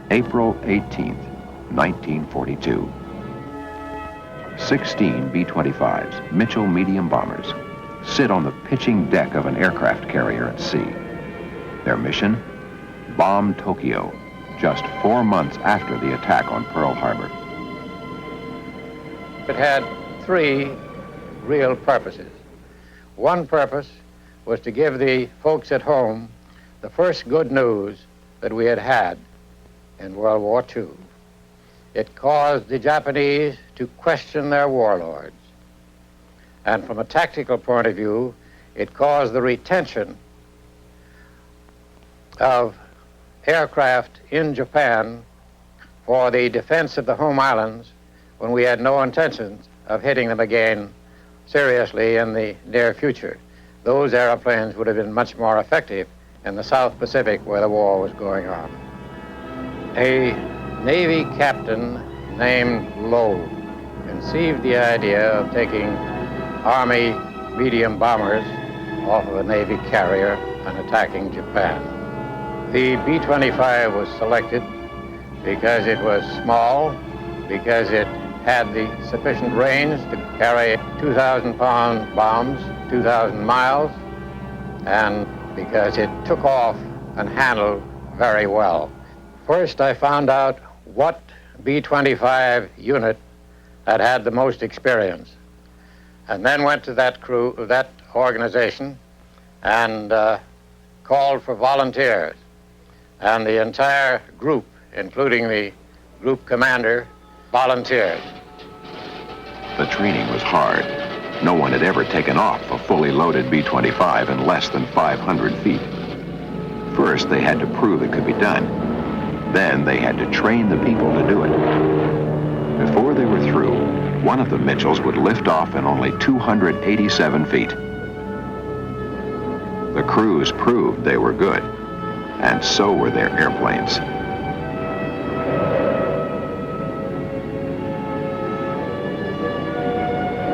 April 18th, 1942. 16 B-25s, Mitchell medium bombers, sit on the pitching deck of an aircraft carrier at sea. Their mission? Bomb Tokyo, just 4 months after the attack on Pearl Harbor. It had 3 real purposes. One purpose was to give the folks at home the first good news that we had had in World War II. It caused the Japanese to question their warlords. And from a tactical point of view, it caused the retention of aircraft in Japan for the defense of the home islands when we had no intentions of hitting them again seriously in the near future. Those airplanes would have been much more effective in the South Pacific where the war was going on. A Navy captain named Lowe conceived the idea of taking Army medium bombers off of a Navy carrier and attacking Japan. The B-25 was selected because it was small, because it had the sufficient range to carry 2,000-pound bombs 2,000 miles, and because it took off and handled very well. First, I found out what B-25 unit had the most experience, and then went to that organization, and called for volunteers. And the entire group, including the group commander, volunteered. The training was hard. No one had ever taken off a fully loaded B-25 in less than 500 feet. First, they had to prove it could be done. Then they had to train the people to do it. Before they were through, one of the Mitchells would lift off in only 287 feet. The crews proved they were good, and so were their airplanes.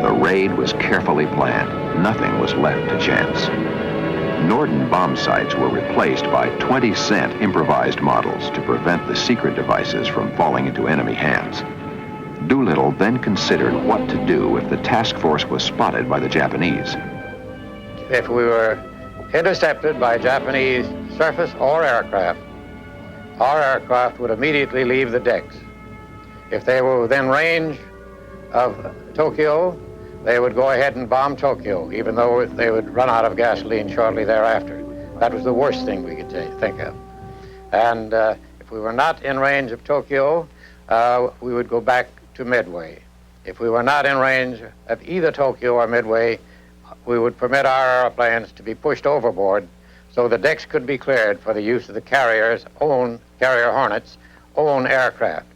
The raid was carefully planned. Nothing was left to chance. Norden bomb sites were replaced by 20-cent improvised models to prevent the secret devices from falling into enemy hands. Doolittle then considered what to do if the task force was spotted by the Japanese. If we were intercepted by Japanese surface or aircraft, our aircraft would immediately leave the decks. If they were within range of Tokyo, they would go ahead and bomb Tokyo, even though they would run out of gasoline shortly thereafter. That was the worst thing we could think of. And if we were not in range of Tokyo, we would go back to Midway. If we were not in range of either Tokyo or Midway, we would permit our airplanes to be pushed overboard so the decks could be cleared for the use of the Carrier Hornets' own aircraft.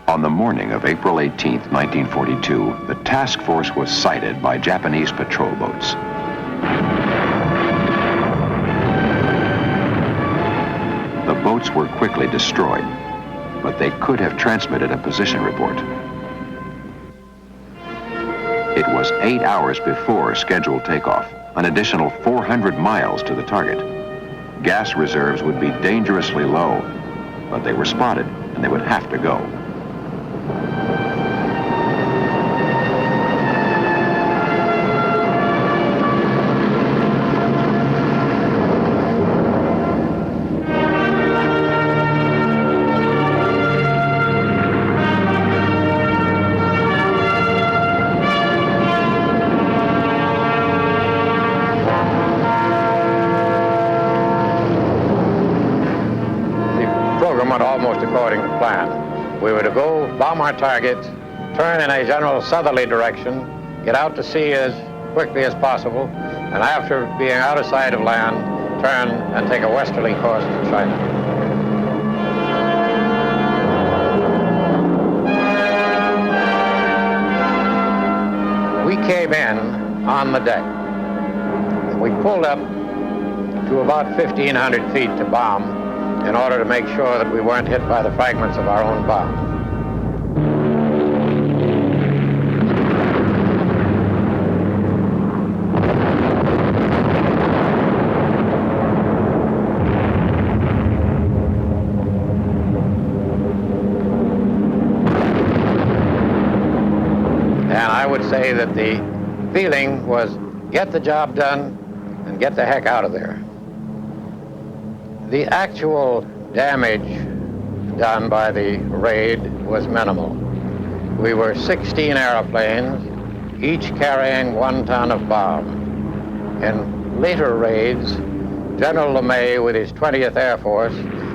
On the morning of April 18, 1942, the task force was sighted by Japanese patrol boats. The boats were quickly destroyed, but they could have transmitted a position report. It was 8 hours before scheduled takeoff, an additional 400 miles to the target. Gas reserves would be dangerously low, but they were spotted and they would have to go. Almost according to plan. We were to go bomb our targets, turn in a general southerly direction, get out to sea as quickly as possible, and after being out of sight of land, turn and take a westerly course to China. We came in on the deck. We pulled up to about 1,500 feet to bomb in order to make sure that we weren't hit by the fragments of our own bomb. would say that the feeling was get the job done and get the heck out of there. The actual damage done by the raid was minimal. We were 16 airplanes, each carrying 1 ton of bomb. In later raids, General LeMay, with his 20th Air Force,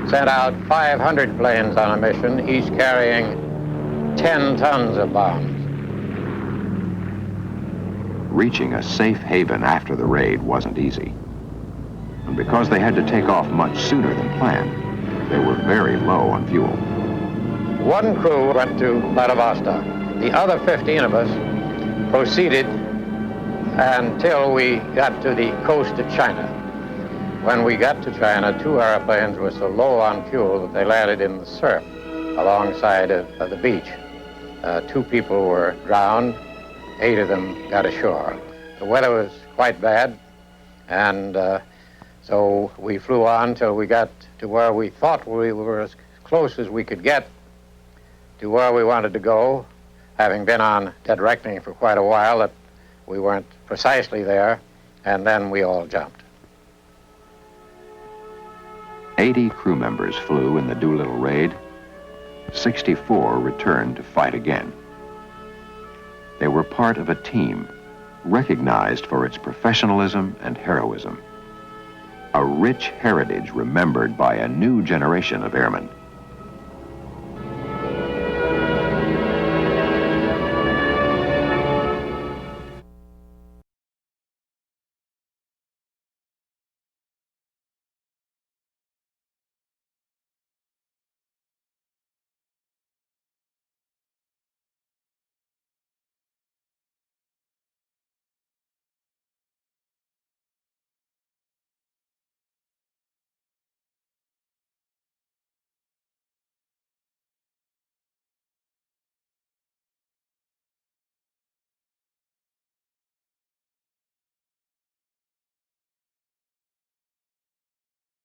sent out 500 planes on a mission, each carrying 10 tons of bombs. Reaching a safe haven after the raid wasn't easy. And because they had to take off much sooner than planned, they were very low on fuel. One crew went to Vladivostok. The other 15 of us proceeded until we got to the coast of China. When we got to China, 2 airplanes were so low on fuel that they landed in the surf alongside of the beach. 2 people were drowned, 8 of them got ashore. The weather was quite bad, and so we flew on till we got to where we thought we were as close as we could get to where we wanted to go, having been on dead reckoning for quite a while that we weren't precisely there, and then we all jumped. 80 crew members flew in the Doolittle raid. 64 returned to fight again. They were part of a team, recognized for its professionalism and heroism. A rich heritage remembered by a new generation of airmen.